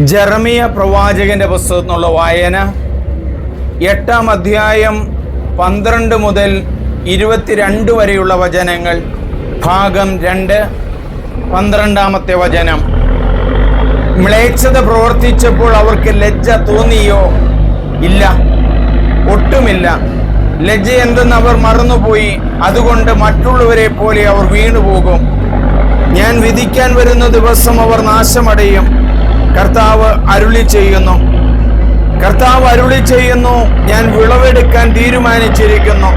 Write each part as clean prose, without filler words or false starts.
ജെറമിയ പ്രവാചകന്റെ പുസ്തകത്തിൽ നിന്നുള്ള വായന 8-ാം അധ്യായം 12 മുതൽ 22 വരെയുള്ള വചനങ്ങൾ, ഭാഗം 2, 12-ാമത്തെ വചനം. മ്ലേച്ഛത പ്രവർത്തിച്ചപ്പോൾ അവർക്ക് ലജ്ജ തോന്നിയോ? ഇല്ല, ഒട്ടുമില്ല. ലജ്ജ എന്തെന്ന് അവർ മറന്നുപോയി. അതുകൊണ്ട് മറ്റുള്ളവരെ പോലെ അവർ വീണുപോകും. ഞാൻ വിധിക്കാൻ വരുന്ന ദിവസം അവർ നാശമടയും. കർത്താവ് അരുളി ചെയ്യുന്നു. ഞാൻ വിളവെടുക്കാൻ തീരുമാനിച്ചിരിക്കുന്നു.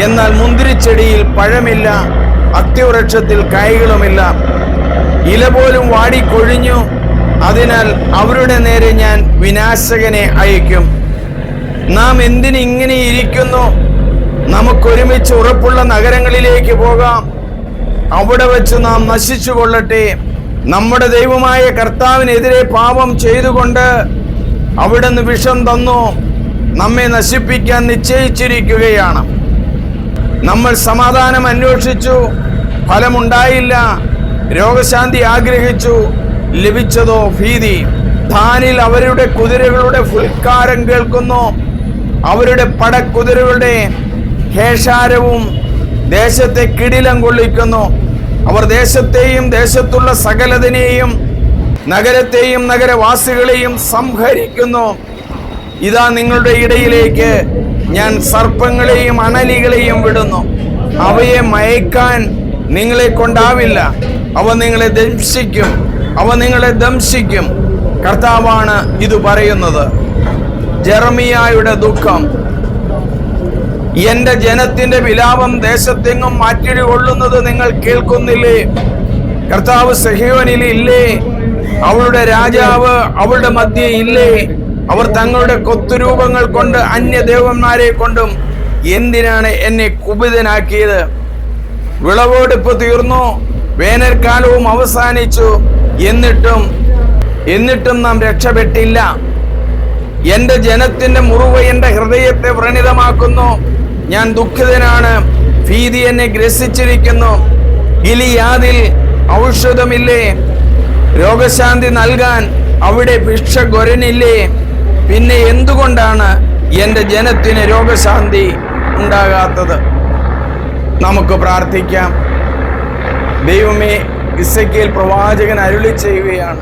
എന്നാൽ മുന്തിരിച്ചെടിയിൽ പഴമില്ല, അത്തിവൃക്ഷത്തിൽ കായ്കളുമില്ല. ഇല പോലും വാടിക്കൊഴിഞ്ഞു. അതിനാൽ അവരുടെ നേരെ ഞാൻ വിനാശകനെ അയക്കും. നാം എന്തിനിങ്ങനെ ഇരിക്കുന്നു? നമുക്കൊരുമിച്ച് ഉറപ്പുള്ള നഗരങ്ങളിലേക്ക് പോകാം. അവിടെ വെച്ച് നാം നശിച്ചു കൊള്ളട്ടെ. നമ്മുടെ ദൈവമായ കർത്താവിനെതിരെ പാപം ചെയ്തുകൊണ്ട് അവിടുന്ന് വിഷം തന്നു നമ്മെ നശിപ്പിക്കാൻ നിശ്ചയിച്ചിരിക്കുകയാണ്. നമ്മൾ സമാധാനം അന്വേഷിച്ചു, ഫലമുണ്ടായില്ല. രോഗശാന്തി ആഗ്രഹിച്ചു, ലഭിച്ചതോ ഭീതി. ധാനിൽ അവരുടെ കുതിരകളുടെ ഫുൽക്കാരം കേൾക്കുന്നു. അവരുടെ പടക്കുതിരകളുടെ ഘേഷാരവും ദേശത്തെ കിടിലം കൊള്ളിക്കുന്നു. അവർ ദേശത്തെയും ദേശത്തുള്ള സകലതിനെയും നഗരത്തെയും നഗരവാസികളെയും സംഹരിക്കുന്നു. ഇതാ, നിങ്ങളുടെ ഇടയിലേക്ക് ഞാൻ സർപ്പങ്ങളെയും അണലികളെയും വിടുന്നു. അവയെ മയക്കാൻ നിങ്ങളെ കൊണ്ടാവില്ല. അവ നിങ്ങളെ ദംശിക്കും. കർത്താവാണ് ഇത് പറയുന്നത്. ജെറമിയായുടെ ദുഃഖം. എന്റെ ജനത്തിന്റെ വിലാപം ദേശത്തെങ്ങും മാറ്റിടി കൊള്ളുന്നത് നിങ്ങൾ കേൾക്കുന്നില്ലേ? കർത്താവ് സഹയോനിൽ ഇല്ലേ? അവളുടെ രാജാവ് അവളുടെ മധ്യേ ഇല്ലേ? അവർ തങ്ങളുടെ കൊത്തുരൂപങ്ങൾ കൊണ്ട് അന്യദേവന്മാരെ കൊണ്ടും എന്തിനാണ് എന്നെ കുപിതനാക്കിയത്? വിളവെടുപ്പ് തീർന്നു, വേനൽക്കാലവും അവസാനിച്ചു. എന്നിട്ടും നാം രക്ഷപ്പെട്ടില്ല. എന്റെ ജനത്തിന്റെ മുറിവ് എന്റെ ഹൃദയത്തെ വ്രണിതമാക്കുന്നു. ഞാൻ ദുഃഖിതനാണ്, ഭീതി എന്നെ ഗ്രസിച്ചിരിക്കുന്നു. ഗിലിയാദിൽ ഔഷധമില്ലേ? രോഗശാന്തി നൽകാൻ അവിടെ ഭിക്ഷഗൊരനില്ലേ? പിന്നെ എന്തുകൊണ്ടാണ് എന്റെ ജനത്തിന് രോഗശാന്തി ഉണ്ടാകാത്തത്? നമുക്ക് പ്രാർത്ഥിക്കാം. ദൈവമേ, എസെക്കിയേൽ പ്രവാചകൻ അരുളി ചെയ്യുകയാണ്,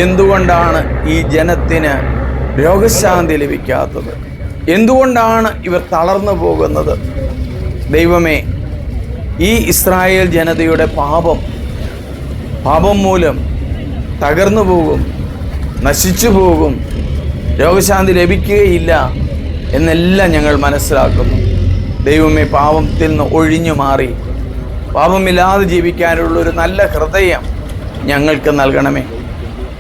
എന്തുകൊണ്ടാണ് ഈ ജനത്തിന് രോഗശാന്തി ലഭിക്കാത്തത്? എന്തുകൊണ്ടാണ് ഇവർ തളർന്നു പോകുന്നത്? ദൈവമേ, ഈ ഇസ്രായേൽ ജനതയുടെ പാപം മൂലം തകർന്നു പോകും, നശിച്ചു പോകും, രോഗശാന്തി ലഭിക്കുകയില്ല എന്നെല്ലാം ഞങ്ങൾ മനസ്സിലാക്കുന്നു. ദൈവമേ, പാപത്തിൽ നിന്ന് ഒഴിഞ്ഞു മാറി പാപമില്ലാതെ ജീവിക്കാനുള്ള ഒരു നല്ല ഹൃദയം ഞങ്ങൾക്ക് നൽകണമേ.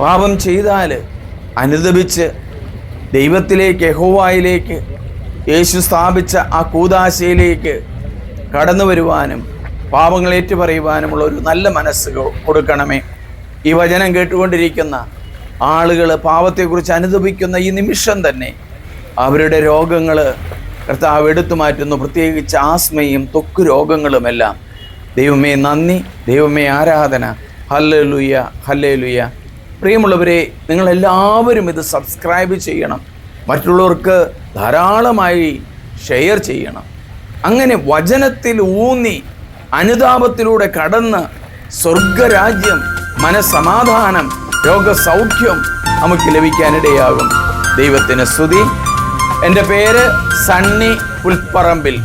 പാപം ചെയ്താൽ അനുദപിച്ച് ദൈവത്തിലേക്ക്, യഹോവയിലേക്ക്, യേശു സ്ഥാപിച്ച ആ കൂദാശയിലേക്ക് കടന്നു വരുവാനും പാപങ്ങൾ ഏറ്റുപറയുവാനുമുള്ള ഒരു നല്ല മനസ്സ് കൊടുക്കണമേ. ഈ വചനം കേട്ടുകൊണ്ടിരിക്കുന്ന ആളുകൾ പാപത്തെക്കുറിച്ച് അനുദപിക്കുന്ന ഈ നിമിഷം തന്നെ അവരുടെ രോഗങ്ങൾ കർത്താവ് എടുത്തു മാറ്റുന്നു, പ്രത്യേകിച്ച് ആസ്മയും ത്വക്ക് രോഗങ്ങളുമെല്ലാം. ദൈവമേ നന്ദി, ദൈവമേ ആരാധന. Hallelujah, hallelujah. പ്രിയമുള്ളവരെ, നിങ്ങളെല്ലാവരും ഇത് സബ്സ്ക്രൈബ് ചെയ്യണം, മറ്റുള്ളവർക്ക് ധാരാളമായി ഷെയർ ചെയ്യണം. അങ്ങനെ വചനത്തിൽ ഊന്നി അനുതാപത്തിലൂടെ കടന്ന് സ്വർഗരാജ്യം, മനസമാധാനം, രോഗസൗഖ്യം നമുക്ക് ലഭിക്കാനിടയാകും. ദൈവത്തിന് സ്തുതി. എൻ്റെ പേര് സണ്ണി പുൽപ്പറമ്പിൽ.